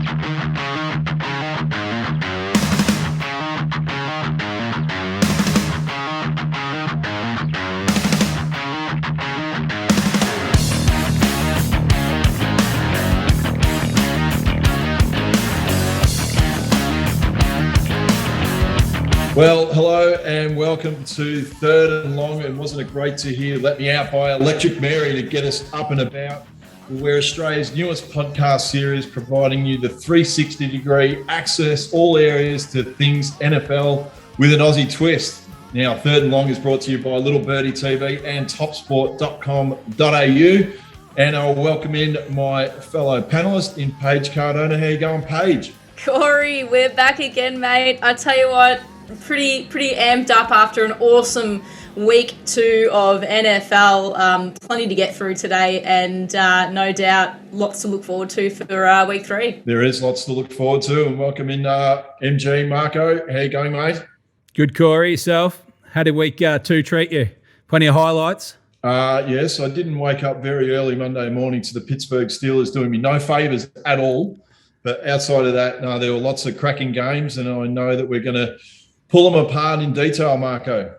Well, hello and welcome to Third and Long. And wasn't it great to hear Let Me Out by Electric Mary to get us up and about? We're Australia's newest podcast series, providing you the 360-degree access, all areas to things NFL with an Aussie twist. Now, Third and Long is brought to you by Little Birdie TV and topsport.com.au. And I'll welcome in my fellow panellist in Paige Cardona. How you going, Paige? Corey, we're back again, mate. I tell you what, pretty amped up after an awesome week 2 of NFL. Plenty to get through today, and no doubt lots to look forward to for week 3. There is lots to look forward to, and welcome in MG Marco. How you going, mate? Good, Corey. Yourself? How did week 2 treat you? Plenty of highlights? Yes, I didn't wake up very early Monday morning to the Pittsburgh Steelers doing me no favours at all. But outside of that, no, there were lots of cracking games, and I know that we're going to pull them apart in detail, Marco.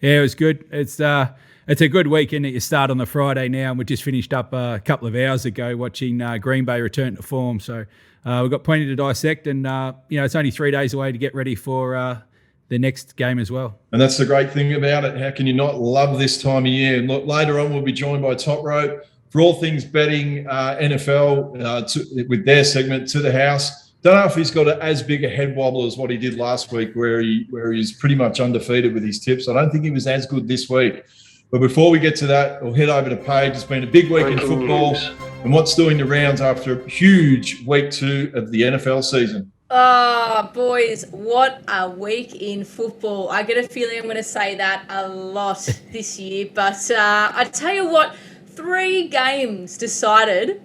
Yeah, it was good. It's a good weekend that you start on the Friday now, and we just finished up a couple of hours ago watching Green Bay return to form. So we've got plenty to dissect, and it's only 3 days away to get ready for the next game as well. And that's the great thing about it. How can you not love this time of year? And look, later on, we'll be joined by Toprope for all things betting NFL with their segment To the House. Don't know if he's got as big a head wobble as what he did last week, where he's pretty much undefeated with his tips. I don't think he was as good this week. But before we get to that, we'll head over to Paige. It's been a big week in football, and what's doing the rounds after a huge week 2 of the NFL season. Oh, boys, what a week in football. I get a feeling I'm going to say that a lot this year. But I tell you what, 3 games decided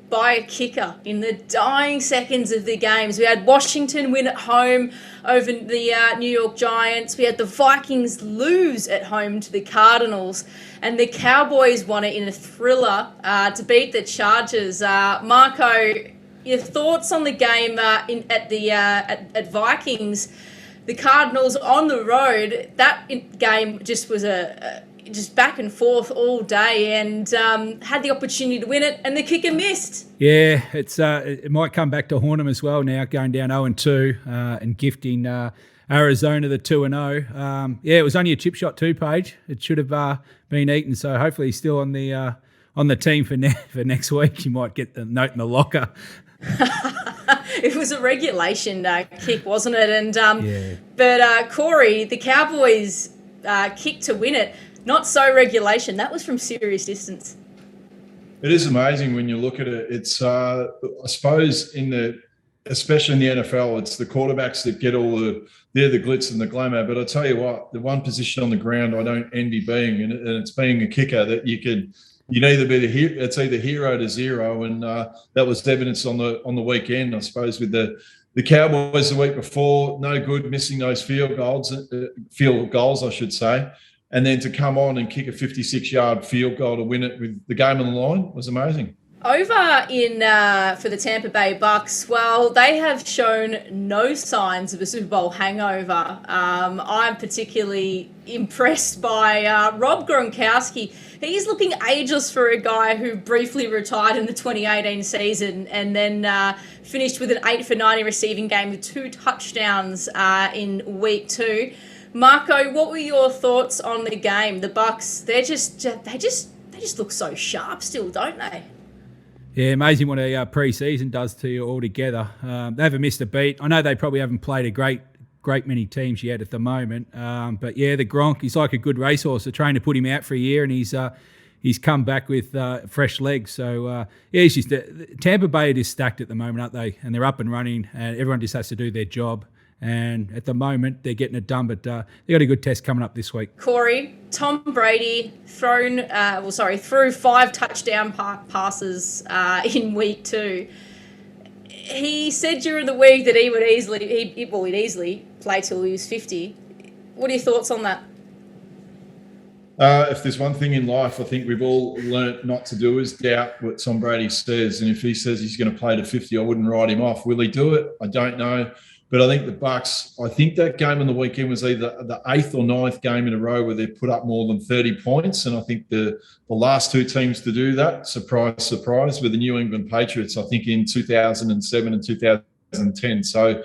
by a kicker in the dying seconds of the games. We had Washington win at home over the New York Giants. We had the Vikings lose at home to the Cardinals. And the Cowboys won it in a thriller to beat the Chargers. Marco, your thoughts on the game at Vikings? The Cardinals on the road, that game just was just back and forth all day, and had the opportunity to win it, and the kicker missed. Yeah, it might come back to haunt them as well now, going down 0-2 and gifting Arizona the 2-0. Yeah, it was only a chip shot too, Paige. It should have been eaten, so hopefully he's still on the team for next week. You might get the note in the locker. It was a regulation kick, wasn't it? And yeah. But Corey, the Cowboys kicked to win it. Not so regulation. That was from serious distance. It is amazing when you look at it. It's I suppose especially in the NFL, it's the quarterbacks that get they're the glitz and the glamour. But I tell you what, the one position on the ground I don't envy being, and it's being a kicker that you'd either be it's either hero to zero, and that was evidence on the weekend, I suppose, with the Cowboys the week before. No good, missing those field goals, I should say. And then to come on and kick a 56-yard field goal to win it with the game on the line was amazing. Over in for the Tampa Bay Bucks, well, they have shown no signs of a Super Bowl hangover. I'm particularly impressed by Rob Gronkowski. He's looking ageless for a guy who briefly retired in the 2018 season and then finished with an 8 for 90 receiving game with 2 touchdowns in week 2. Marco, what were your thoughts on the game? The Bucks, they just look so sharp still, don't they? Yeah, amazing what a pre-season does to you altogether. They haven't missed a beat. I know they probably haven't played a great many teams yet at the moment. But yeah, the Gronk, he's like a good racehorse. They're trying to put him out for a year, and he's come back with fresh legs. So yeah, Tampa Bay is stacked at the moment, aren't they? And they're up and running, and everyone just has to do their job. And at the moment, they're getting it done, but they've got a good test coming up this week. Corey, Tom Brady threw 5 touchdown passes in week 2. He said during the week that he would easily play till he was 50. What are your thoughts on that? If there's one thing in life I think we've all learnt not to do is doubt what Tom Brady says. And if he says he's going to play to 50, I wouldn't write him off. Will he do it? I don't know. But I think the Bucks, I think that game on the weekend was either the 8th or 9th game in a row where they put up more than 30 points. And I think the last two teams to do that, surprise, surprise, were the New England Patriots, I think in 2007 and 2010. So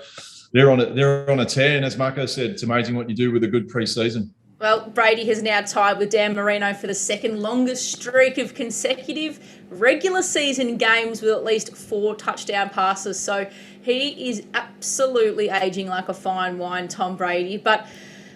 they're on a tear. And as Marco said, it's amazing what you do with a good preseason. Well, Brady has now tied with Dan Marino for the second longest streak of consecutive regular season games with at least 4 touchdown passes. So he is absolutely aging like a fine wine, Tom Brady. But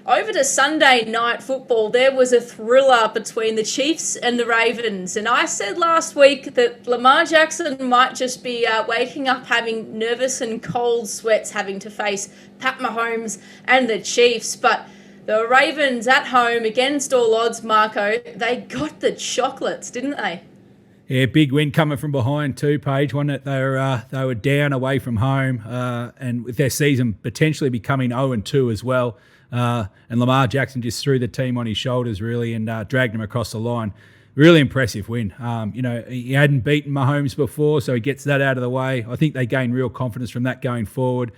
over to Sunday night football, there was a thriller between the Chiefs and the Ravens. And I said last week that Lamar Jackson might just be waking up having nervous and cold sweats having to face Pat Mahomes and the Chiefs. But the Ravens at home against all odds, Marco, they got the chocolates, didn't they? Yeah, big win coming from behind too, Paige. One that they were down away from home, and with their season potentially becoming 0-2 as well. And Lamar Jackson just threw the team on his shoulders really and dragged them across the line. Really impressive win. He hadn't beaten Mahomes before, so he gets that out of the way. I think they gain real confidence from that going forward.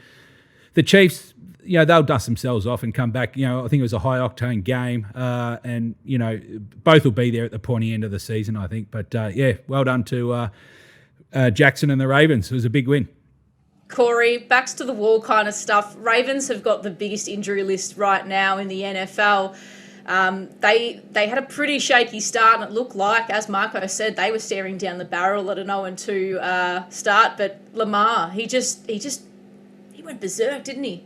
The Chiefs, they'll dust themselves off and come back. I think it was a high-octane game, and, both will be there at the pointy end of the season, I think. But, well done to Jackson and the Ravens. It was a big win. Corey, backs to the wall kind of stuff. Ravens have got the biggest injury list right now in the NFL. They had a pretty shaky start, and it looked like, as Marco said, they were staring down the barrel at an 0-2 start. But Lamar, he went berserk, didn't he?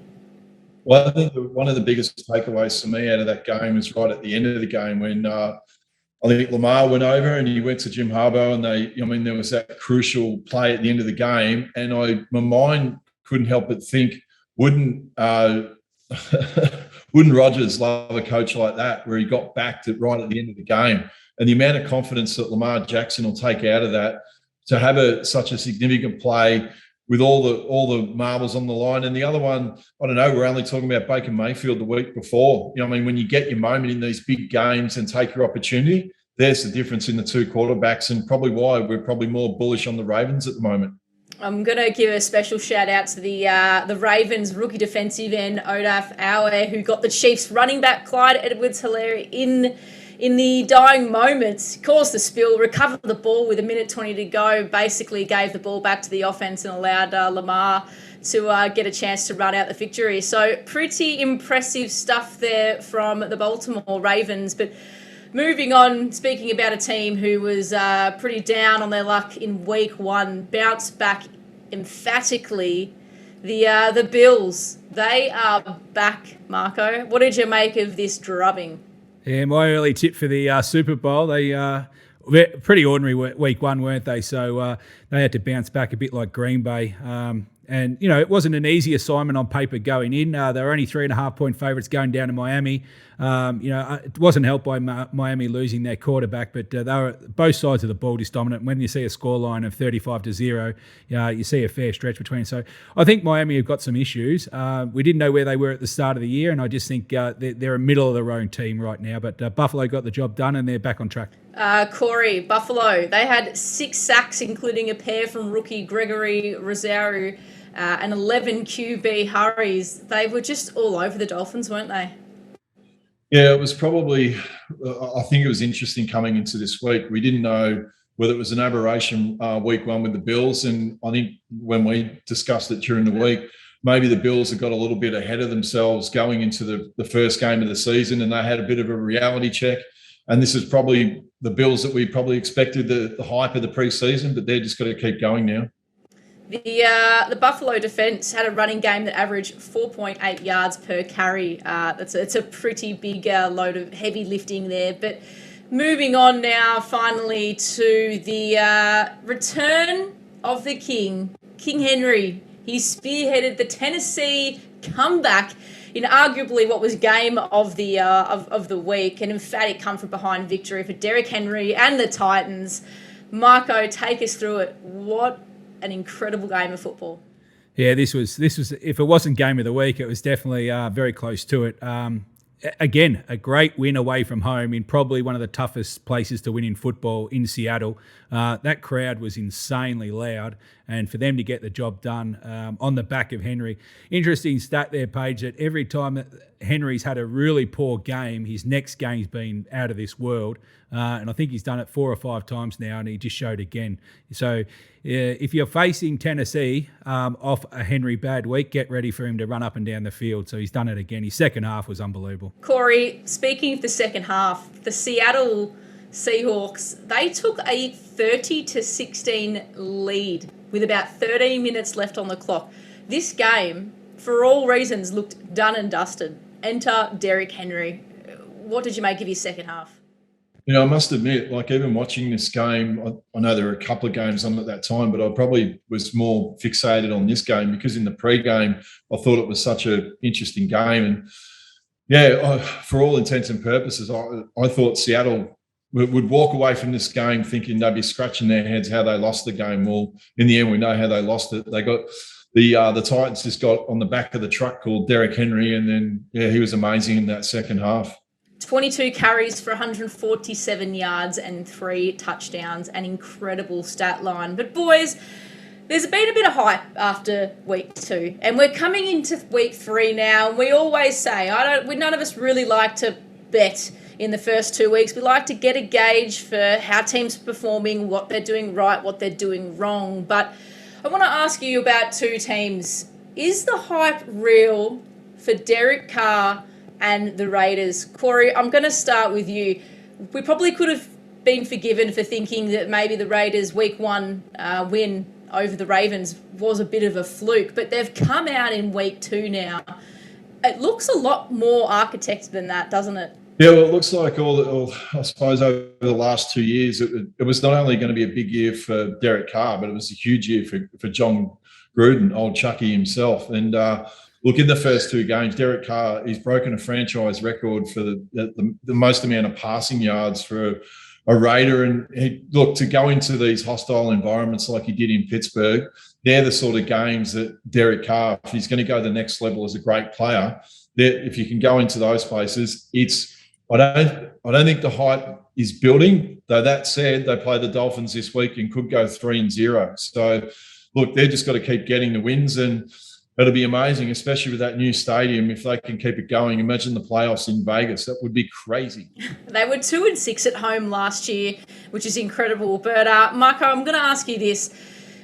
Well, I think one of the biggest takeaways for me out of that game was right at the end of the game when I think Lamar went over and he went to Jim Harbaugh and there was that crucial play at the end of the game, and my mind couldn't help but think, wouldn't Rodgers love a coach like that, where he got backed right at the end of the game, and the amount of confidence that Lamar Jackson will take out of that to have such a significant play with all the marbles on the line. And the other one, I don't know, we're only talking about Baker Mayfield the week before. When you get your moment in these big games and take your opportunity, there's the difference in the two quarterbacks, and probably why we're probably more bullish on the Ravens at the moment. I'm going to give a special shout out to the Ravens rookie defensive end, Odaf Awe, who got the Chiefs running back Clyde Edwards-Helaire in the dying moments, caused the spill, recovered the ball with 1:20 to go, basically gave the ball back to the offense and allowed Lamar to get a chance to run out the victory. So pretty impressive stuff there from the Baltimore Ravens. But moving on, speaking about a team who was pretty down on their luck in week 1, bounced back emphatically, the Bills. They are back, Marco. What did you make of this drubbing? Yeah, my early tip for the Super Bowl, they pretty ordinary week 1, weren't they? So they had to bounce back a bit like Green Bay. And, it wasn't an easy assignment on paper going in. They were only 3.5-point favourites going down to Miami. It wasn't helped by Miami losing their quarterback, but they were both sides of the ball just dominant. When you see a scoreline of 35-0, you see a fair stretch between. So I think Miami have got some issues. We didn't know where they were at the start of the year, and I just think they're a middle-of-the-road team right now. But Buffalo got the job done, and they're back on track. Corey, Buffalo, they had 6 sacks, including a pair from rookie Gregory Rosario, and 11 QB hurries. They were just all over the Dolphins, weren't they? Yeah, it was probably, I think it was interesting coming into this week. We didn't know whether it was an aberration week 1 with the Bills. And I think when we discussed it during the week, maybe the Bills have got a little bit ahead of themselves going into the first game of the season, and they had a bit of a reality check. And this is probably the Bills that we probably expected, the hype of the preseason, but they're just got to keep going now. The Buffalo defense had a running game that averaged 4.8 yards per carry. It's a pretty big load of heavy lifting there. But moving on now, finally, to the return of the King Henry. He spearheaded the Tennessee comeback in arguably what was game of the week, an emphatic come from behind victory for Derrick Henry and the Titans. Marco, take us through it. What an incredible game of football. Yeah, this was if it wasn't game of the week, it was definitely very close to it. again, a great win away from home in probably one of the toughest places to win in football in Seattle. That crowd was insanely loud, and for them to get the job done on the back of Henry. Interesting stat there, Paige, that every time that Henry's had a really poor game, his next game's been out of this world. And I think he's done it 4 or 5 times now, and he just showed again. So if you're facing Tennessee off a Henry bad week, get ready for him to run up and down the field. So he's done it again. His second half was unbelievable. Corey, speaking of the second half, the Seattle Seahawks, they took a 30-16 lead with about 13 minutes left on the clock. This game, for all reasons, looked done and dusted. Enter Derrick Henry. What did you make of his second half? You know, I must admit, like even watching this game, I know there were a couple of games on at that time, but I probably was more fixated on this game because in the pre-game, I thought it was such an interesting game. And yeah, for all intents and purposes, I thought Seattle would walk away from this game thinking they'd be scratching their heads how they lost the game. Well, in the end, we know how they lost it. They got the Titans just got on the back of the truck called Derrick Henry, and then yeah, he was amazing in that second half. 22 carries for 147 yards and 3 touchdowns, an incredible stat line. But boys, there's been a bit of hype after week 2, and we're coming into week 3 now. And we always say, none of us really like to bet in the first 2 weeks. We like to get a gauge for how teams are performing, what they're doing right, what they're doing wrong. But I want to ask you about 2 teams. Is the hype real for Derek Carr and the Raiders? Corey, I'm going to start with you. We probably could have been forgiven for thinking that maybe the Raiders' week 1 win over the Ravens was a bit of a fluke, but they've come out in week 2 now. It looks a lot more architected than that, doesn't it? Yeah, well, it looks like I suppose over the last 2 years, it was not only going to be a big year for Derek Carr, but it was a huge year for John Gruden, old Chucky himself. And look, in the first 2 games, Derek Carr, he's broken a franchise record for the most amount of passing yards for a Raider. And look, to go into these hostile environments like he did in Pittsburgh, they're the sort of games that Derek Carr, if he's going to go to the next level as a great player, that if you can go into those places, I don't think the hype is building. Though that said, they play the Dolphins this week and could go 3-0. So look, they've just got to keep getting the wins, and it'll be amazing, especially with that new stadium, if they can keep it going. Imagine the playoffs in Vegas. That would be crazy. They were 2-6 at home last year, which is incredible. But Marco, I'm going to ask you this.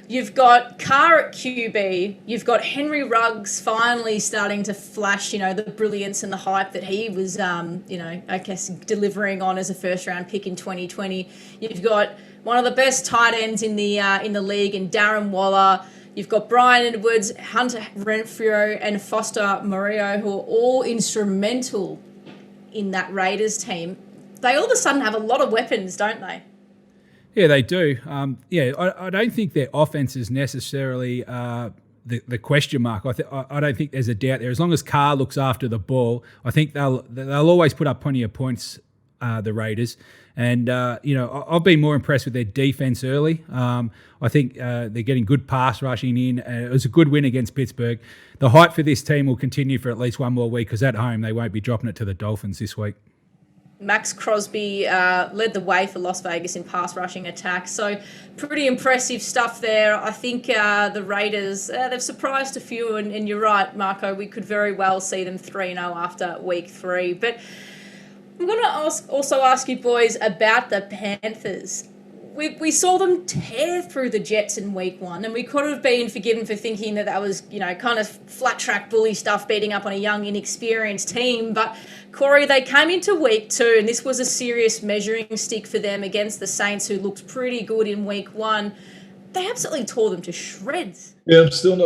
You've got Carr at QB. You've got Henry Ruggs finally starting to flash, the brilliance and the hype that he was, I guess, delivering on as a first-round pick in 2020. You've got one of the best tight ends in the league in Darren Waller. You've got Brian Edwards, Hunter Renfrew, and Foster Murillo, who are all instrumental in that Raiders team. They all of a sudden have a lot of weapons, don't they? Yeah, they do. I don't think their offense is necessarily the question mark. I don't think there's a doubt there. As long as Carr looks after the ball, I think they'll always put up plenty of points, the Raiders. And, I've been more impressed with their defense early. I think they're getting good pass rushing in. It was a good win against Pittsburgh. The hype for this team will continue for at least one more week because at home they won't be dropping it to the Dolphins this week. Max Crosby led the way for Las Vegas in pass rushing attacks. So pretty impressive stuff there. I think the Raiders, they've surprised a few. And you're right, Marco, we could very well see them 3-0 after week 3. But I'm going to also ask you boys about the Panthers. We saw them tear through the Jets in week 1, and we could have been forgiven for thinking that was, kind of flat track bully stuff, beating up on a young, inexperienced team. But Corey, they came into week 2, and this was a serious measuring stick for them against the Saints, who looked pretty good in week 1. They absolutely tore them to shreds. Yeah, I'm still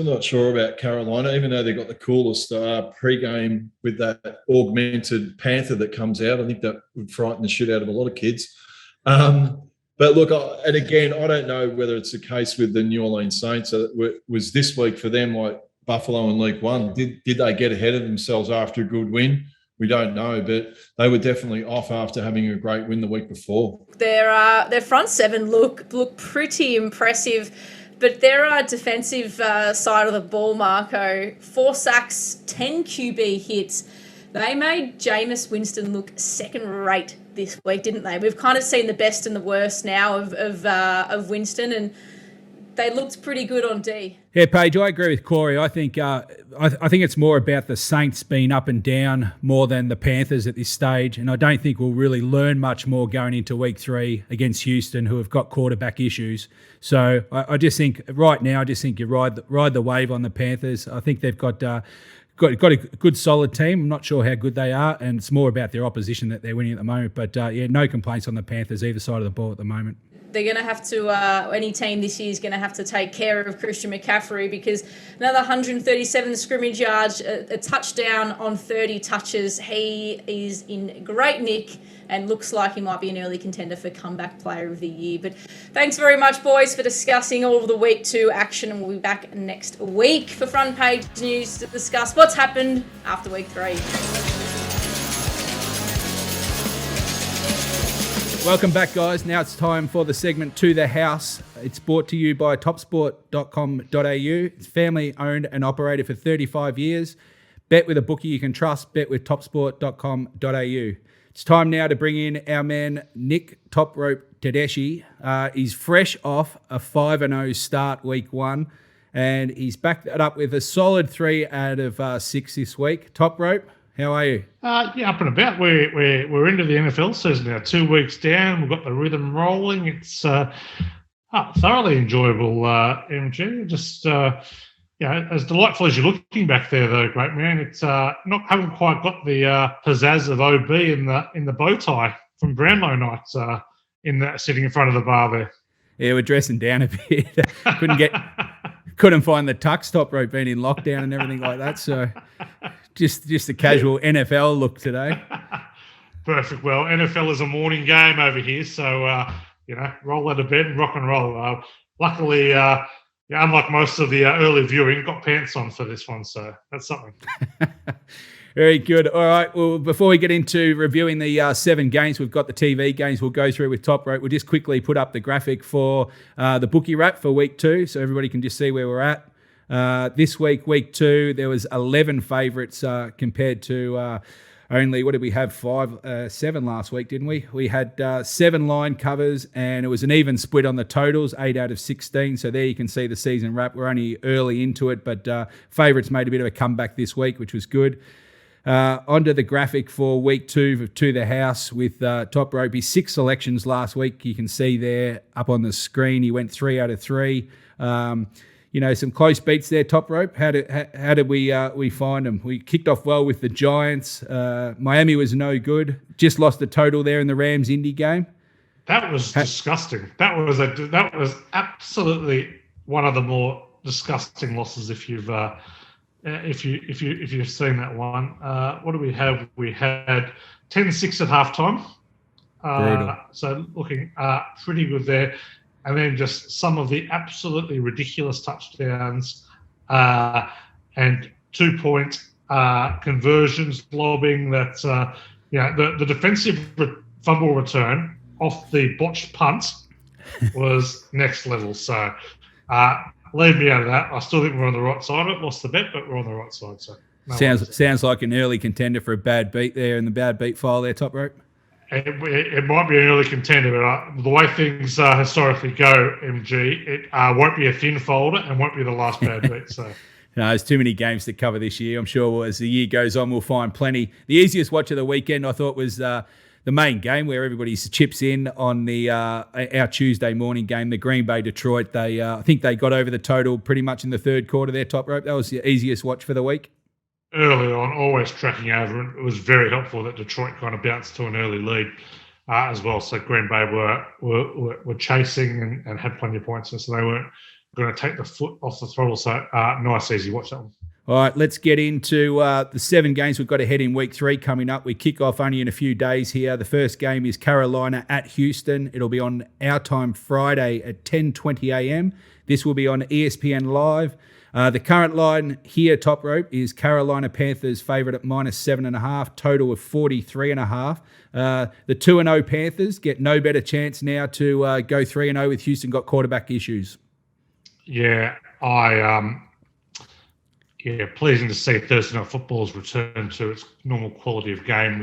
not sure about Carolina, even though they got the coolest pre-game with that augmented panther that comes out. I think that would frighten the shit out of a lot of kids. But look, and again, I don't know whether it's the case with the New Orleans Saints. Was this week for them like Buffalo in Week 1? Did they get ahead of themselves after a good win? We don't know, but they were definitely off after having a great win the week before. Their front seven look pretty impressive, but their defensive side of the ball, Marco, 4 sacks, 10 QB hits. They made Jameis Winston look second-rate this week, didn't they? We've kind of seen the best and the worst now of Winston, and they looked pretty good on D. Yeah, Paige, I agree with Corey. I think I think it's more about the Saints being up and down more than the Panthers at this stage, and I don't think we'll really learn much more going into week 3 against Houston, who have got quarterback issues. So I just think right now, you ride the wave on the Panthers. I think they've got a good solid team. I'm not sure how good they are, and it's more about their opposition that they're winning at the moment. But no complaints on the Panthers either side of the ball at the moment. They're going to have to, any team this year is going to have to take care of Christian McCaffrey, because another 137 scrimmage yards, a touchdown on 30 touches. He is in great nick and looks like he might be an early contender for comeback player of the year. But thanks very much, boys, for discussing all of the week 2 action, and we'll be back next week for front page news to discuss what's happened after week 3. Welcome back, guys. Now it's time for the segment To The House. It's brought to you by topsport.com.au. It's family owned and operated for 35 years. Bet with a bookie you can trust. Bet with topsport.com.au. It's time now to bring in our man, Nick Toprope Tedeschi. He's fresh off a 5-0 start week 1, and he's backed that up with a solid 3 out of 6 this week. Toprope, how are you? Yeah, up and about. We're into the NFL season now. 2 weeks down, we've got the rhythm rolling. It's thoroughly enjoyable, MG. Just as delightful as you're looking back there, though, great man. It's haven't quite got the pizzazz of OB in the bow tie from Brownlow nights sitting in front of the bar there. Yeah, we're dressing down a bit. Couldn't find the tux. Toprope being in lockdown and everything like that. So just a casual NFL look today. Perfect. Well, NFL is a morning game over here, so roll out of bed and rock and roll. Luckily, unlike most of the early viewing, got pants on for this one, so that's something. Very good. All right. Well, before we get into reviewing the 7 games, we've got the TV games we'll go through with Toprope. We'll just quickly put up the graphic for the bookie wrap for week 2, so everybody can just see where we're at. This week, week 2, there was 11 favourites compared to only, what did we have, 7 last week, didn't we? We had 7 line covers, and it was an even split on the totals, 8 out of 16. So there you can see the season wrap. We're only early into it, but favourites made a bit of a comeback this week, which was good. Onto the graphic for week 2 To The House with Toprope. His 6 selections last week. You can see there up on the screen. He went 3 out of 3. Some close beats there, Toprope. How did we find them? We kicked off well with the Giants. Miami was no good. Just lost the total there in the Rams-Indy game. That was disgusting. That was absolutely one of the more disgusting losses if you've seen that one. What do we have? We had 10-6 at halftime. So looking pretty good there. And then just some of the absolutely ridiculous touchdowns and 2-point conversions, lobbing that, the defensive fumble return off the botched punt was next level. So leave me out of that. I still think we're on the right side of it. Lost the bet, but we're on the right side. So sounds like an early contender for a bad beat there in the bad beat file there, Toprope. It might be an early contender, but the way things historically go, MG, it won't be a thin folder and won't be the last bad beat. So. No, there's too many games to cover this year. I'm sure as the year goes on, we'll find plenty. The easiest watch of the weekend, I thought, was the main game where everybody chips in on the our Tuesday morning game, the Green Bay Detroit. I think they got over the total pretty much in the third quarter there, Toprope. That was the easiest watch for the week. Early on, always tracking over, and it was very helpful that Detroit kind of bounced to an early lead as well. So Green Bay were chasing and had plenty of points, and so they weren't going to take the foot off the throttle. So nice, easy watch that one. All right, let's get into the 7 games we've got ahead in week 3 coming up. We kick off only in a few days here. The first game is Carolina at Houston. It'll be on our time Friday at 10:20 a.m. This will be on ESPN Live. The current line here, Toprope, is Carolina Panthers favourite at -7.5, total of 43.5. The 2-0 Panthers get no better chance now to go 3-0 with Houston got quarterback issues. Yeah, pleasing to see Thursday Night Football's return to its normal quality of game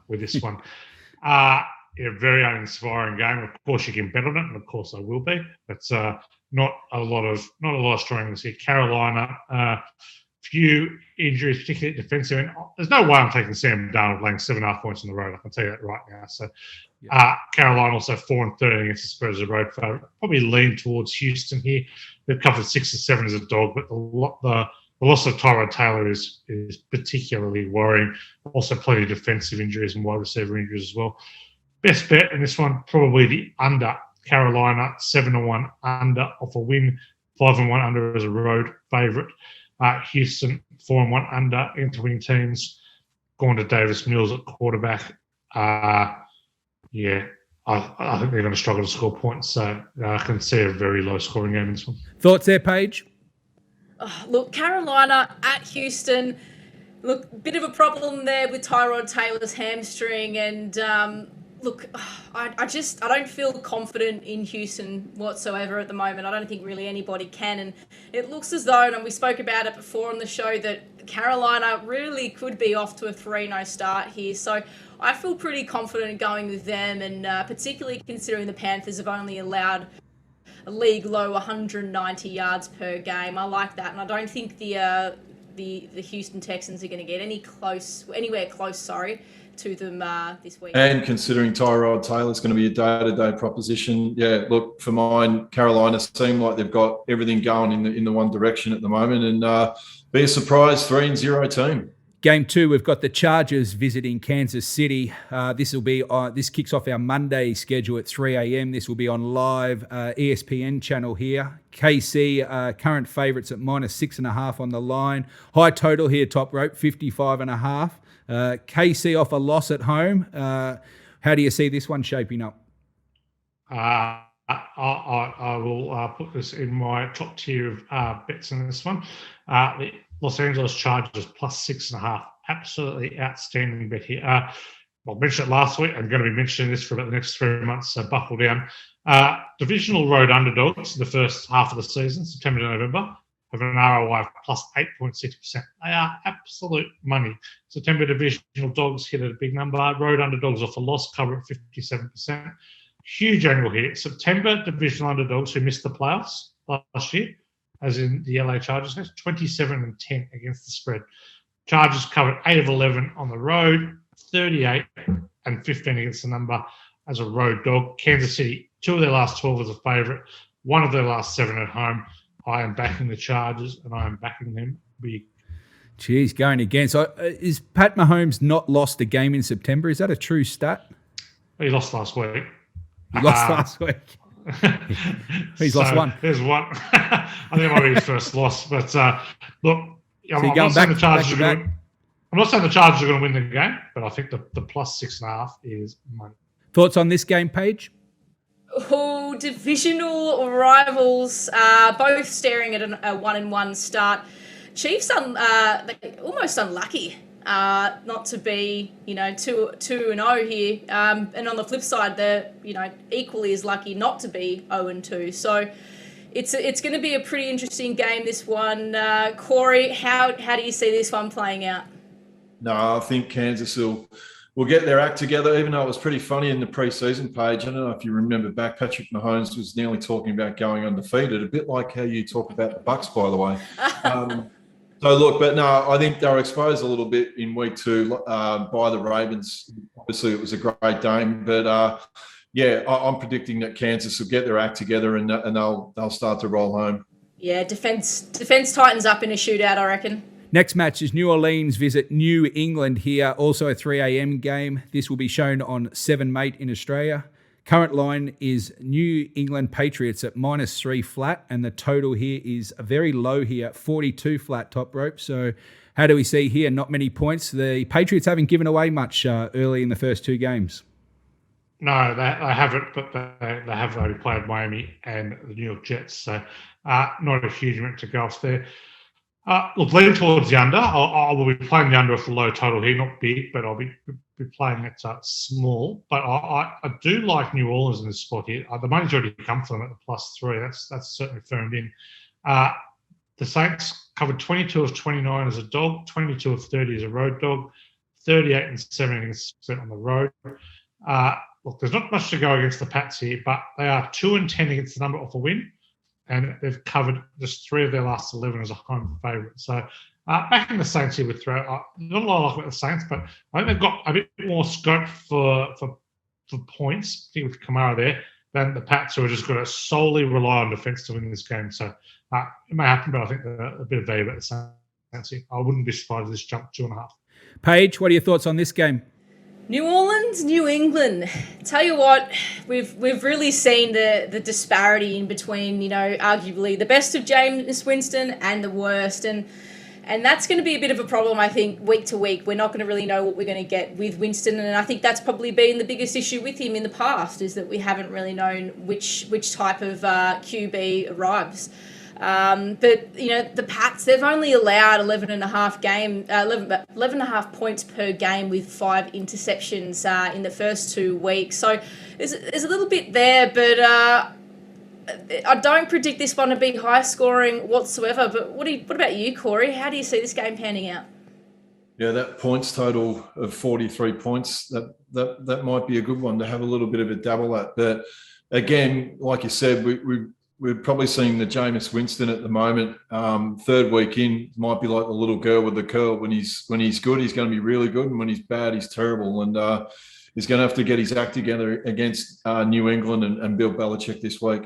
with this one. Very uninspiring game. Of course, you can bet on it, and of course I will be. But not a lot of strengths here. Carolina, few injuries, particularly at defensive end. There's no way I'm taking Sam Darnold laying 7.5 points on the road. I can tell you that right now. So Carolina also 4-13 against the spread as a road favourite. Probably lean towards Houston here. They've covered 6 or 7 as a dog, but the loss of Tyrod Taylor is particularly worrying. Also, plenty of defensive injuries and wide receiver injuries as well. Best bet in this one, probably the under. Carolina 7-1 under off a win, 5-1 under as a road favourite. Houston 4-1 under into winning teams. Going to Davis Mills at quarterback. I think they're going to struggle to score points. So I can see a very low scoring game in this one. Thoughts there, Paige? Look, Carolina at Houston. Look, bit of a problem there with Tyrod Taylor's hamstring, and I don't feel confident in Houston whatsoever at the moment. I don't think really anybody can, and it looks as though, and we spoke about it before on the show, that Carolina really could be off to a 3-0 start here. So I feel pretty confident going with them, and particularly considering the Panthers have only allowed a league low 190 yards per game. I like that, and I don't think the Houston Texans are going to get anywhere close to them this week. And considering Tyrod Taylor's going to be a day-to-day proposition, look, for mine, Carolina seem like they've got everything going in the one direction at the moment, and be a surprise 3-0 team. Game 2, we've got the Chargers visiting Kansas City. This kicks off our Monday schedule at 3 a.m. This will be on live ESPN channel here. KC current favourites at -6.5 on the line. High total here, top rope 55.5. KC off a loss at home. How do you see this one shaping up? I will put this in my top tier of bets in this one. The Los Angeles Chargers +6.5. Absolutely outstanding bet here. I mentioned it last week. I'm going to be mentioning this for about the next 3 months, so buckle down. Divisional road underdogs in the first half of the season, September to November, have an ROI of +8.6%. They are absolute money. September divisional dogs hit at a big number. Road underdogs off a loss cover at 57%. Huge angle here. September divisional underdogs who missed the playoffs last year, as in the LA Chargers, 27-10 against the spread. Chargers covered 8 of 11 on the road, 38-15 against the number as a road dog. Kansas City, 2 of their last 12 as a favourite, 1 of their last 7 at home. I am backing the Chargers, and I am backing them big. Geez, going again. So is Pat Mahomes not lost a game in September? Is that a true stat? He lost last week. He lost last week. He's lost one. There's one. I think it might be his first loss. But look, I'm not saying the Chargers are going to win the game, but I think the +6.5 is money. Thoughts on this game, Paige? Oh, divisional rivals, both staring at a 1-1 start. Chiefs almost unlucky not to be 2-0 here, and on the flip side, they're equally as lucky not to be 0-2. So it's going to be a pretty interesting game, this one. Corey, how do you see this one playing out? No, I think Kansas will get their act together, even though it was pretty funny in the preseason Page. I don't know if you remember back, Patrick Mahomes was nearly talking about going undefeated, a bit like how you talk about the Bucks, by the way. So look, but no, I think they were exposed a little bit in week 2 by the Ravens. Obviously, it was a great game, but I'm predicting that Kansas will get their act together and they'll start to roll home. Yeah, defense tightens up in a shootout, I reckon. Next match is New Orleans visit New England here, also a 3 a.m. game. This will be shown on 7 Mate in Australia. Current line is New England Patriots at -3 flat, and the total here is very low here, 42 flat top rope. So how do we see here? Not many points. The Patriots haven't given away much early in the first 2 games. No, they haven't, but they have already played Miami and the New York Jets, so not a huge amount to go off there. Look, leaning towards the under. I will be playing the under for low total here, not big, but I'll be playing it small. But I do like New Orleans in this spot here. The money's already come for them at the +3. That's certainly firmed in. The Saints covered 22 of 29 as a dog, 22 of 30 as a road dog, 38 and 17% on the road. Look, there's not much to go against the Pats here, but they are 2 and 10 against the number off a win, and they've covered just 3 of their last 11 as a home favourite. So back in the Saints here with throw, not a lot I like about the Saints, but I think they've got a bit more scope for points, particularly with Kamara there, than the Pats, who are just going to solely rely on defence to win this game. So it may happen, but I think a bit of value about the Saints here. I wouldn't be surprised if this jumped 2.5. Paige, what are your thoughts on this game? New Orleans, New England. Tell you what, we've really seen the disparity in between, arguably the best of Jameis Winston and the worst. And that's going to be a bit of a problem, I think, week to week. We're not going to really know what we're going to get with Winston. And I think that's probably been the biggest issue with him in the past, is that we haven't really known which type of QB arrives. But the Pats, they've only allowed 11.5 points per game with 5 interceptions in the first 2 weeks. So there's a little bit there, but I don't predict this one to be high scoring whatsoever. But what about you, Corey? How do you see this game panning out? Yeah, that points total of 43 points, that might be a good one to have a little bit of a dabble at. But again, like you said, we're probably seeing the Jameis Winston at the moment. 3rd week in, might be like the little girl with the curl. When he's good, he's going to be really good, and when he's bad, he's terrible. And he's going to have to get his act together against New England and Bill Belichick this week.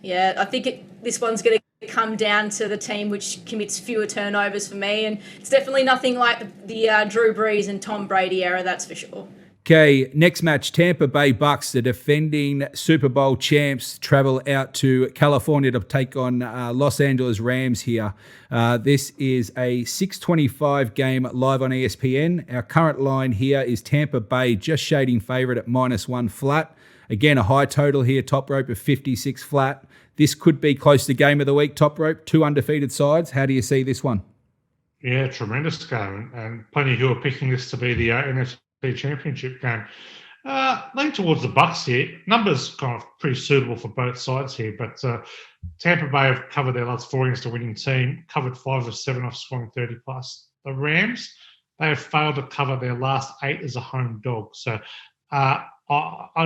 Yeah, I think this one's going to come down to the team which commits fewer turnovers for me, and it's definitely nothing like the Drew Brees and Tom Brady era, that's for sure. Okay, next match, Tampa Bay Bucks, the defending Super Bowl champs, travel out to California to take on Los Angeles Rams here. This is a 6:25 game live on ESPN. Our current line here is Tampa Bay just shading favourite at -1 flat. Again, a high total here, top rope of 56 flat. This could be close to game of the week, top rope, 2 undefeated sides. How do you see this one? Yeah, tremendous game, and plenty who are picking this to be the NFC Championship game. Lean towards the Bucks here. Numbers kind of pretty suitable for both sides here, but Tampa Bay have covered their last 4 against a winning team, covered 5 of 7 off scoring 30 plus. The Rams, they have failed to cover their last 8 as a home dog. So I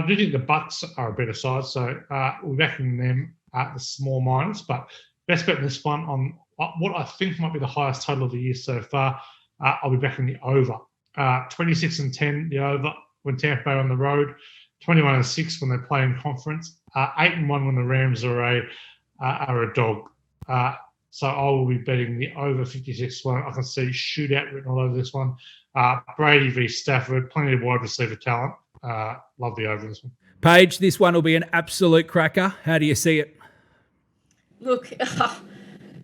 do think the Bucks are a better side, so we're backing them at the small minus, but best bet in this one on what I think might be the highest total of the year so far. I'll be backing the over. 26 and 10, the over when Tampa Bay are on the road, 21 and 6 when they play in conference, 8 and 1 when the Rams are a dog. So I will be betting the over 56 one. I can see shootout written all over this one. Brady v Stafford, plenty of wide receiver talent. Love the over this one. Paige, this one will be an absolute cracker. How do you see it? Look,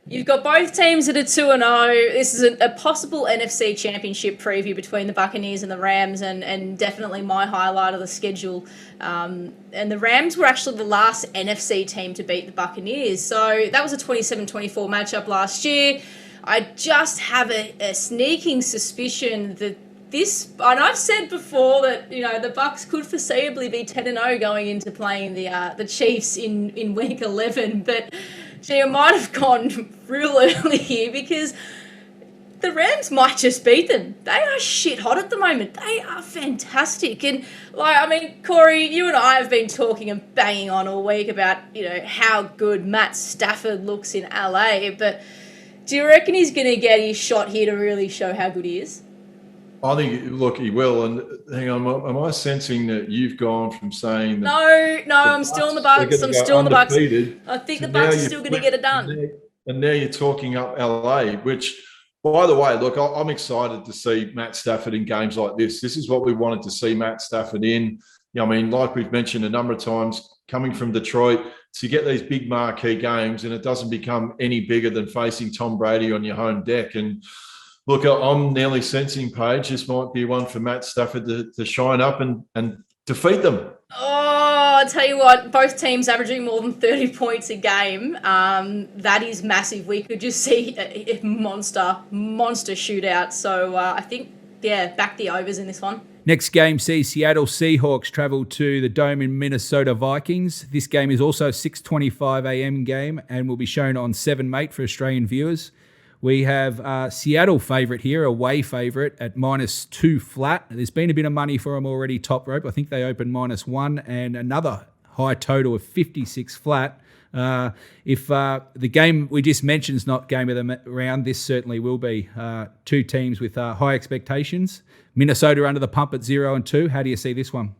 you've got both teams that are 2-0. This is a possible NFC Championship preview between the Buccaneers and the Rams, and definitely my highlight of the schedule. And the Rams were actually the last NFC team to beat the Buccaneers. So that was a 27-24 matchup last year. I just have a sneaking suspicion that and I've said before that, the Bucks could foreseeably be 10-0 going into playing the Chiefs in week 11, but gee, I might have gone real early here because the Rams might just beat them. They are shit hot at the moment. They are fantastic. And Corey, you and I have been talking and banging on all week about, how good Matt Stafford looks in LA, but do you reckon he's going to get his shot here to really show how good he is? I think, look, he will. And hang on, am I sensing that you've gone from saying that? No, I'm still in the Bucks. I'm still in the Bucks. I think the Bucks are still going to get it done. And now you're talking up LA, which, by the way, look, I'm excited to see Matt Stafford in games like this. This is what we wanted to see Matt Stafford in. Like we've mentioned a number of times, coming from Detroit, to get these big marquee games, and it doesn't become any bigger than facing Tom Brady on your home deck. And look, I'm nearly sensing, Paige, this might be one for Matt Stafford to shine up and defeat them. Oh, I'll tell you what, both teams averaging more than 30 points a game. That is massive. We could just see a monster shootout. So I think, back the overs in this one. Next game sees Seattle Seahawks travel to the Dome in Minnesota Vikings. This game is also a 6:25 a.m. game and will be shown on 7 Mate for Australian viewers. We have Seattle favourite here, away favourite at -2 flat. There's been a bit of money for them already, Toprope. I think they opened -1 and another high total of 56 flat. If the game we just mentioned is not game of the round, this certainly will be. Two teams with high expectations. Minnesota under the pump at 0-2. How do you see this one?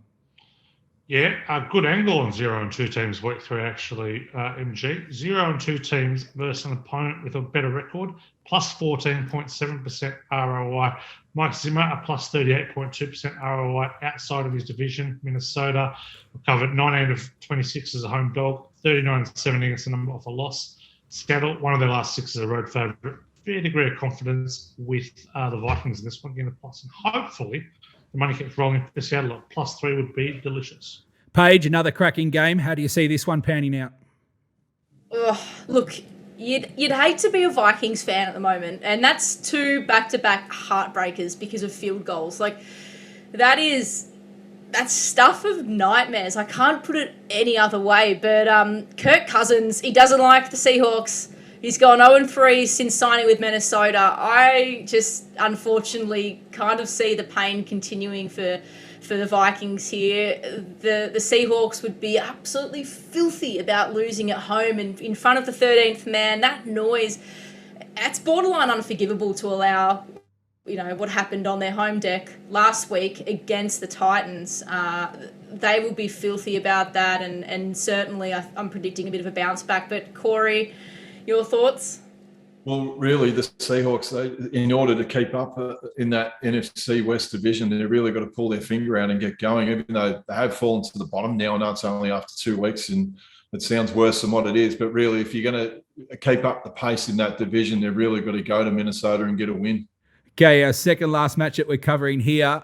Yeah, a good angle on 0-2 teams week 3 actually, MG. 0-2 teams versus an opponent with a better record, plus 14.7% ROI. Mike Zimmer, a plus 38.2% ROI outside of his division. Minnesota recovered 19 of 26 as a home dog, 39-7 against the number of a loss. Seattle, one of their last 6 as a road favourite. Fair degree of confidence with the Vikings in this one, getting the plus. And hopefully the money keeps rolling for Seattle at +3 would be delicious. Paige, another cracking game. How do you see this one panning out? Look, you'd hate to be a Vikings fan at the moment, and that's 2 back-to-back heartbreakers because of field goals. Like, that's stuff of nightmares. I can't put it any other way. But Kirk Cousins, he doesn't like the Seahawks. He's gone 0-3 since signing with Minnesota. I just, unfortunately, kind of see the pain continuing for the Vikings here. The Seahawks would be absolutely filthy about losing at home and in front of the 13th man. That noise, it's borderline unforgivable to allow, what happened on their home deck last week against the Titans. They will be filthy about that, and certainly I'm predicting a bit of a bounce back. But Corey, your thoughts? Well, really, the Seahawks, in order to keep up in that NFC West division, they've really got to pull their finger out and get going, even though they have fallen to the bottom now. I know it's only after 2 weeks, and it sounds worse than what it is. But really, if you're going to keep up the pace in that division, they've really got to go to Minnesota and get a win. Okay, our second last match that we're covering here.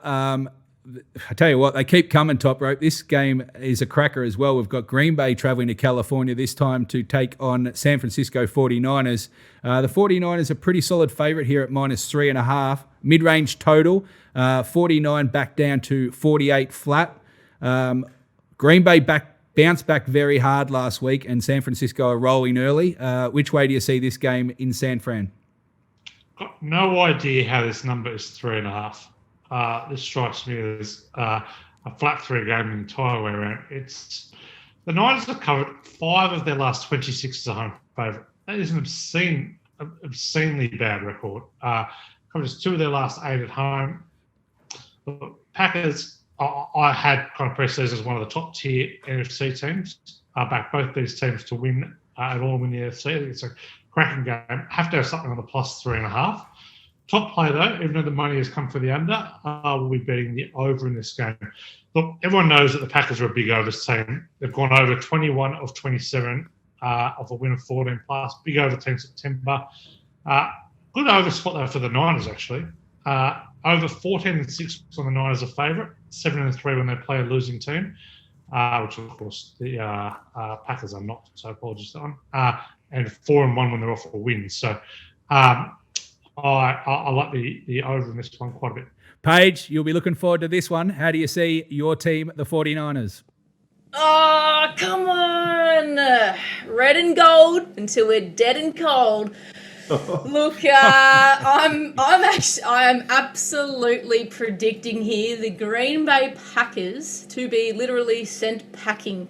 I tell you what, they keep coming, Toprope. This game is a cracker as well. We've got Green Bay travelling to California this time to take on San Francisco 49ers. The 49ers are pretty solid favourite here at -3.5. Mid-range total, 49 back down to 48 flat. Green Bay bounced back very hard last week, and San Francisco are rolling early. Which way do you see this game in San Fran? Got no idea how this number is 3.5. This strikes me as a flat 3 game the entire way around. The Niners have covered 5 of their last 26 as a home favourite. That is an obscenely bad record. Covers 2 of their last 8 at home. The Packers, I had kind of preseason as one of the top tier NFC teams. I backed both these teams to win at all, win the NFC. I think it's a cracking game. Have to have something on the +3.5. Top play, though, even though the money has come for the under, we'll be betting the over in this game. Look, everyone knows that the Packers are a big overs team. They've gone over 21 of 27 of a win of 14 plus. Big over team September. Good over spot, though, for the Niners, actually. Over 14-6 on the Niners a favourite. 7-3 when they play a losing team, which, of course, the Packers are not, so apologies on. And 4-1 when they're off a win. So, I like the over in this one quite a bit. Paige, you'll be looking forward to this one. How do you see your team, the 49ers? Oh, come on. Red and gold until we're dead and cold. Look, I'm absolutely predicting here the Green Bay Packers to be literally sent packing.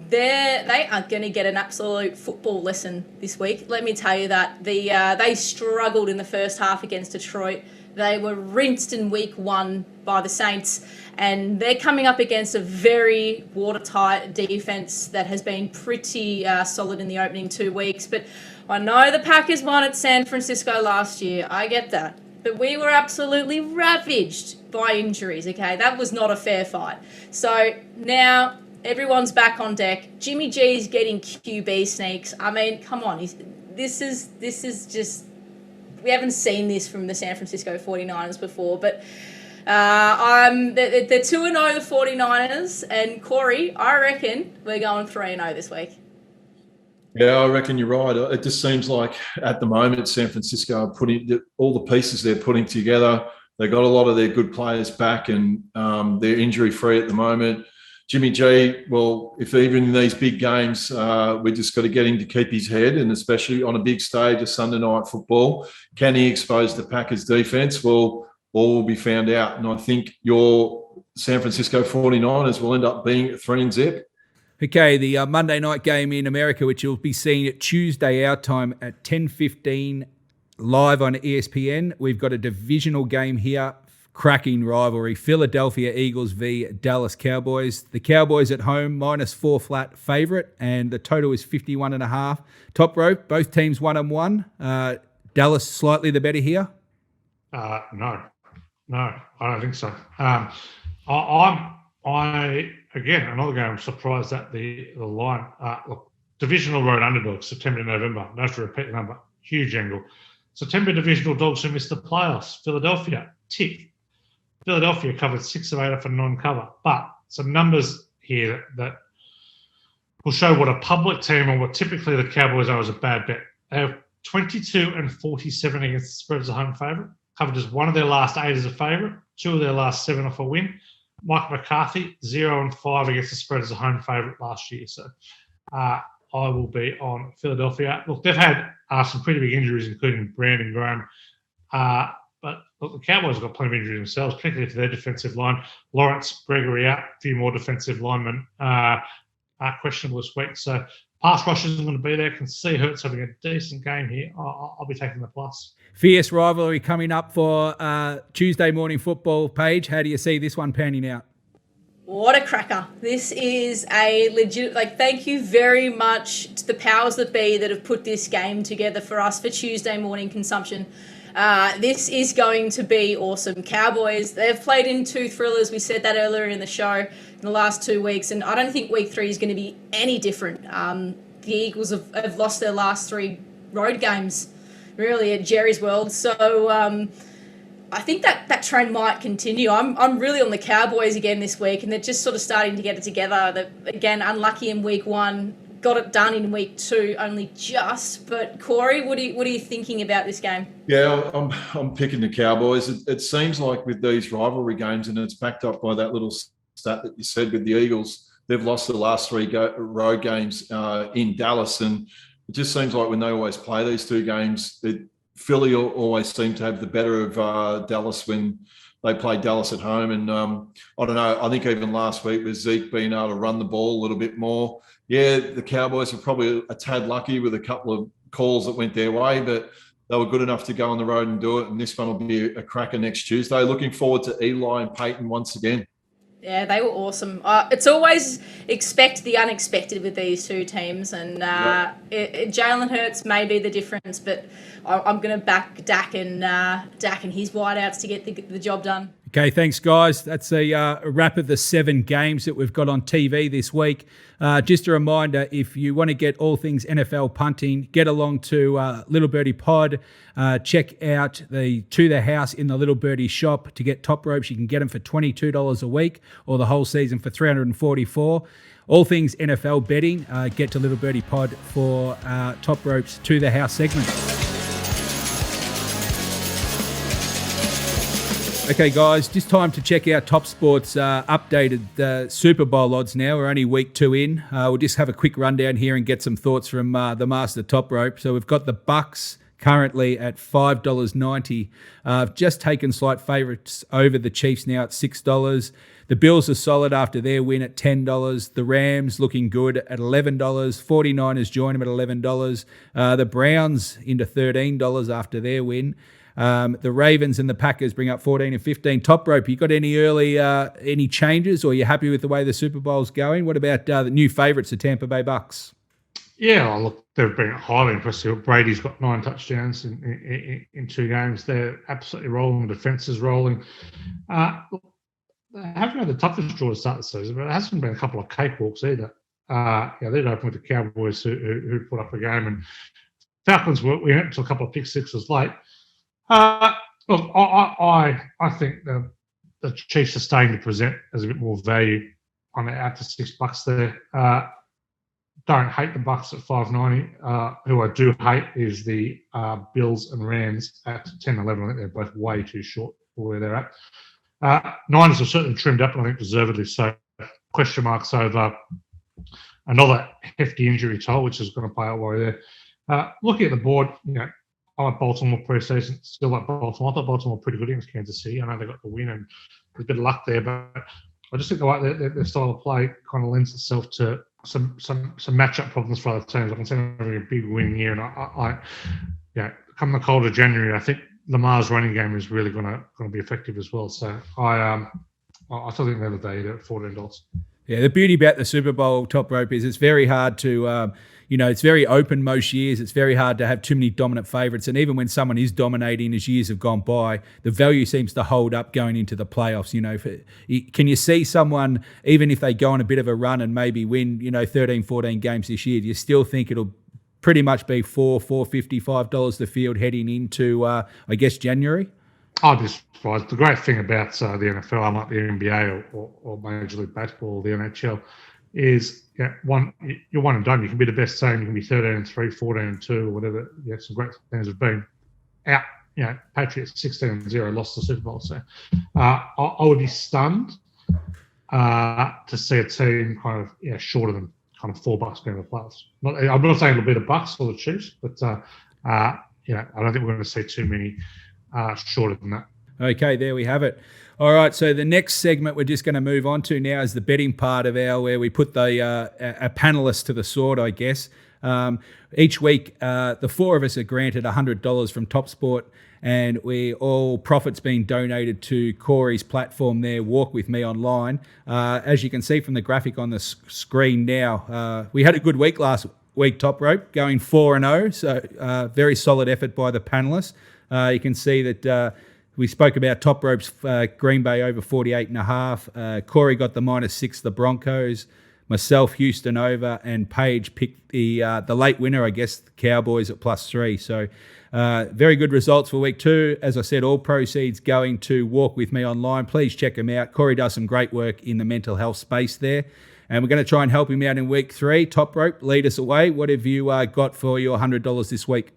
They are going to get an absolute football lesson this week. Let me tell you that. They struggled in the first half against Detroit. They were rinsed in week 1 by the Saints, and they're coming up against a very watertight defense that has been pretty solid in the opening 2 weeks. But I know the Packers won at San Francisco last year. I get that. But we were absolutely ravaged by injuries, okay? That was not a fair fight. So now everyone's back on deck. Jimmy G's getting QB sneaks. I mean, come on. This is just... We haven't seen this from the San Francisco 49ers before, but they're 2-0, the 49ers, and Corey, I reckon we're going 3-0 this week. Yeah, I reckon you're right. It just seems like at the moment San Francisco are putting all the pieces they're putting together. They got a lot of their good players back, and they're injury-free at the moment. Jimmy G, well, if even in these big games, we just got to get him to keep his head, and especially on a big stage of Sunday night football, can he expose the Packers defence? Well, all will be found out. And I think your San Francisco 49ers will end up being 3-0. Okay, the Monday night game in America, which you'll be seeing at Tuesday our time at 10:15 live on ESPN. We've got a divisional game here. Cracking rivalry. Philadelphia Eagles v Dallas Cowboys. The Cowboys at home, -4 flat favourite, and the total is 51.5. Top rope, both teams 1-1. Dallas slightly the better here? No, I don't think so. Again, another game, I'm surprised at the line. Look, divisional road underdogs, September to November. No to repeat the number. Huge angle. September divisional dogs who missed the playoffs. Philadelphia, tick. Philadelphia covered 6 of 8 for non-cover. But some numbers here that will show what a public team or what typically the Cowboys are is a bad bet. They have 22-47 against the spread as a home favourite. Covered just 1 of their last 8 as a favourite. 2 of their last 7 off a win. Mike McCarthy, 0-5 against the spread as a home favourite last year. So I will be on Philadelphia. Look, they've had some pretty big injuries, including Brandon Graham. But look, the Cowboys have got plenty of injuries themselves, particularly to their defensive line. Lawrence, Gregory out, a few more defensive linemen are questionable this week. So pass rush isn't going to be there. Can see Hurts having a decent game here. I'll be taking the plus. Fierce rivalry coming up for Tuesday morning football. Paige, how do you see this one panning out? What a cracker. This is a legit, thank you very much to the powers that be that have put this game together for us for Tuesday morning consumption. This is going to be awesome. Cowboys, they've played in 2 thrillers. We said that earlier in the show in the last 2 weeks, and I don't think week 3 is going to be any different. The Eagles have lost their last 3 road games, really, at Jerry's World. So I think that trend might continue. I'm really on the Cowboys again this week, and they're just sort of starting to get it together. They're, again, unlucky in week 1. Got it done in week 2, only just. But Corey, what are you thinking about this game? Yeah, I'm picking the Cowboys. It seems like with these rivalry games, and it's backed up by that little stat that you said with the Eagles, they've lost the last 3 road games in Dallas, and it just seems like when they always play these 2 games, Philly always seem to have the better of Dallas when they play Dallas at home. And I don't know, I think even last week with Zeke being able to run the ball a little bit more, yeah, the Cowboys are probably a tad lucky with a couple of calls that went their way, but they were good enough to go on the road and do it. And this one will be a cracker next Tuesday. Looking forward to Eli and Peyton once again. Yeah, they were awesome. It's always expect the unexpected with these 2 teams, and Jalen Hurts may be the difference, but I'm going to back Dak and his wideouts to get the job done. Okay, thanks, guys. That's a wrap of the 7 games that we've got on TV this week. Just a reminder, if you want to get all things NFL punting, get along to Little Birdie Pod. Check out the To The House in the Little Birdie shop to get top ropes. You can get them for $22 a week or the whole season for $344. All things NFL betting, get to Little Birdie Pod for top ropes To The House segment. Okay, guys, just time to check out TopSport's updated Super Bowl odds now. We're only week 2 in. We'll just have a quick rundown here and get some thoughts from the master top rope. So we've got the Bucks currently at $5.90. I've just taken slight favourites over the Chiefs now at $6. The Bills are solid after their win at $10. The Rams looking good at $11. 49ers join them at $11. The Browns into $13 after their win. The Ravens and the Packers bring up 14 and 15. Top rope, you got any early any changes, or are you happy with the way the Super Bowl's going? What about the new favourites, the Tampa Bay Bucks? Yeah, look, they've been highly impressive. Brady's got 9 touchdowns in 2 games. They're absolutely rolling. The defence is rolling. Look, they haven't had the toughest draw to start the season, but it hasn't been a couple of cakewalks either. They'd open with the Cowboys who put up a game, and Falcons we went to a couple of pick sixes late. Look, I think the Chiefs are starting to present as a bit more value on the out to $6 there. Don't hate the Bucks at $5.90. Who I do hate is the Bills and Rams at $10.11. I think they're both way too short for where they're at. Niners have certainly trimmed up, and I think deservedly so. question marks over another hefty injury toll, which is going to play out while you're there. Looking at the board, I like Baltimore pre-season. Still like Baltimore. I thought Baltimore were pretty good against Kansas City. I know they got the win and there's a bit of luck there, but I just think their style of play kind of lends itself to some matchup problems for other teams. I can see them having a big win here, and I come the cold of January, I think Lamar's running game is really going to be effective as well. So I still think they're the day at $14. Yeah, the beauty about the Super Bowl top rope is it's very hard to, it's very open most years. It's very hard to have too many dominant favourites. And even when someone is dominating as years have gone by, the value seems to hold up going into the playoffs. Can you see someone, even if they go on a bit of a run and maybe win, 13, 14 games this year, do you still think it'll pretty much be $4.55 the field heading into, January? I'd be surprised. The great thing about the NFL, unlike the NBA or Major League Baseball or the NHL, is you're one and done. You can be the best team. You can be 13-3, 14-2, or whatever. Some great things have been out. Patriots 16-0 lost the Super Bowl. So I would be stunned to see a team kind of shorter than kind of $4 being the playoffs. I'm not saying it'll be the Bucks or the Chiefs, but I don't think we're going to see too many shorter than that. Okay, there we have it. All right, so the next segment we're just going to move on to now is the betting part of where we put a panelist to the sword, I guess. Each week, the four of us are granted $100 from TopSport, and all profits being donated to Corey's platform there, Walk With Me Online. As you can see from the graphic on the screen now, we had a good week last week, Top Rope, going 4-0, so very solid effort by the panelists. You can see that we spoke about Top Rope's Green Bay over 48.5. Corey got the -6, the Broncos. Myself, Houston over, and Paige picked the late winner, I guess, the Cowboys at +3. So very good results for week 2. As I said, all proceeds going to Walk With Me Online. Please check him out. Corey does some great work in the mental health space there. And we're going to try and help him out in week 3. Top Rope, lead us away. What have you got for your $100 this week?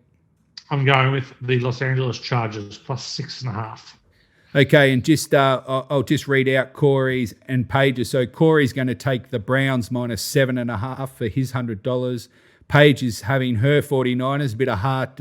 I'm going with the Los Angeles Chargers +6.5. Okay, and just I'll just read out Corey's and Paige's. So Corey's going to take the Browns -7.5 for his $100. Paige is having her 49ers, a bit of heart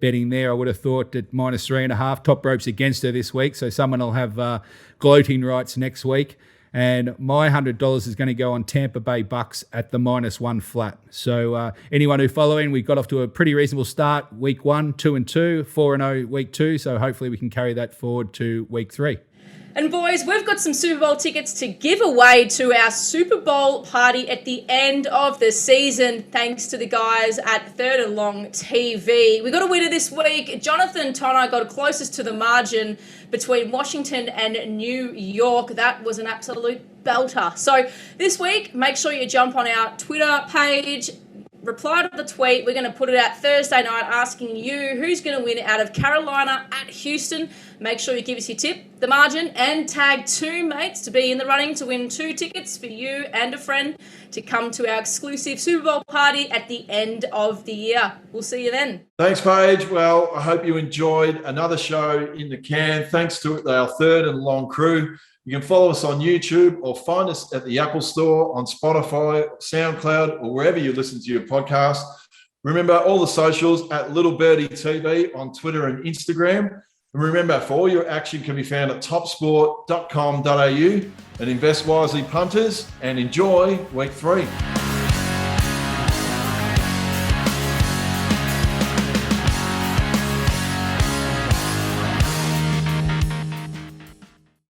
betting there. I would have thought at -3.5. Top Rope's against her this week, so someone will have gloating rights next week. And my $100 is going to go on Tampa Bay Bucks at the -1 flat. So anyone who following, we got off to a pretty reasonable start. Week 1, 2-2, 4-0 week 2. So hopefully we can carry that forward to week 3. And boys, we've got some Super Bowl tickets to give away to our Super Bowl party at the end of the season, thanks to the guys at Third and Long TV. We got a winner this week. Jonathan Tonner got closest to the margin between Washington and New York. That was an absolute belter. So this week, make sure you jump on our Twitter page, reply to the tweet. We're going to put it out Thursday night asking you who's going to win out of Carolina at Houston. Make sure you give us your tip, the margin, and tag 2 mates to be in the running to win 2 tickets for you and a friend to come to our exclusive Super Bowl party at the end of the year. We'll see you then. Thanks, Paige. Well, I hope you enjoyed another show in the can. Thanks to our Third and Long crew. You can follow us on YouTube or find us at the Apple Store, on Spotify, SoundCloud, or wherever you listen to your podcast. Remember, all the socials at Little Birdie TV on Twitter and Instagram. And remember, for all your action can be found at topsport.com.au. And invest wisely, punters, and enjoy week 3.